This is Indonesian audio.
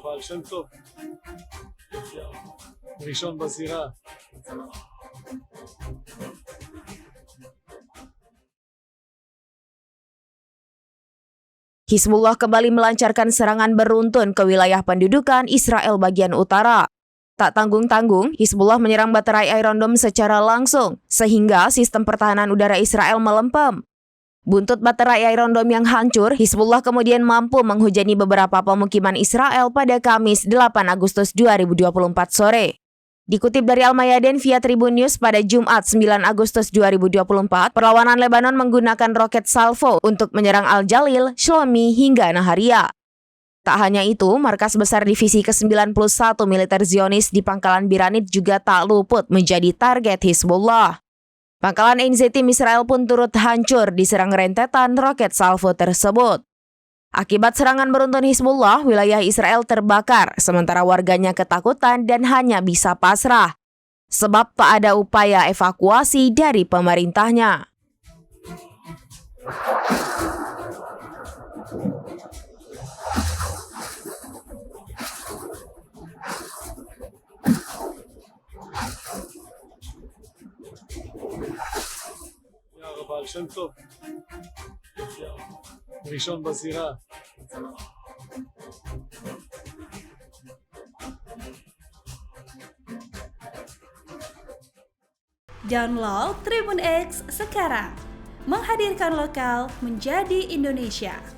בעל שם טוב, ראשון בזירה. Hizbullah kembali melancarkan serangan beruntun ke wilayah pendudukan Israel bagian utara. Tak tanggung-tanggung, Hizbullah menyerang baterai Iron Dome secara langsung, sehingga sistem pertahanan udara Israel melempem. Buntut baterai Iron Dome yang hancur, Hizbullah kemudian mampu menghujani beberapa pemukiman Israel pada Kamis 8 Agustus 2024 sore. Dikutip dari Al-Mayadin via Tribun News pada Jumat 9 Agustus 2024, perlawanan Lebanon menggunakan roket salvo untuk menyerang Al-Jalil, Shlomi, hingga Naharia. Tak hanya itu, markas besar divisi ke-91 militer Zionis di Pangkalan Biranit juga tak luput menjadi target Hizbullah. Pangkalan Ein Zeitim Israel pun turut hancur diserang rentetan roket salvo tersebut. Akibat serangan beruntun Hizbullah, wilayah Israel terbakar, sementara warganya ketakutan dan hanya bisa pasrah. Sebab tak ada upaya evakuasi dari pemerintahnya. בעל שם טוב, ראשון בזירה. Download Tribun X sekarang, menghadirkan lokal menjadi Indonesia.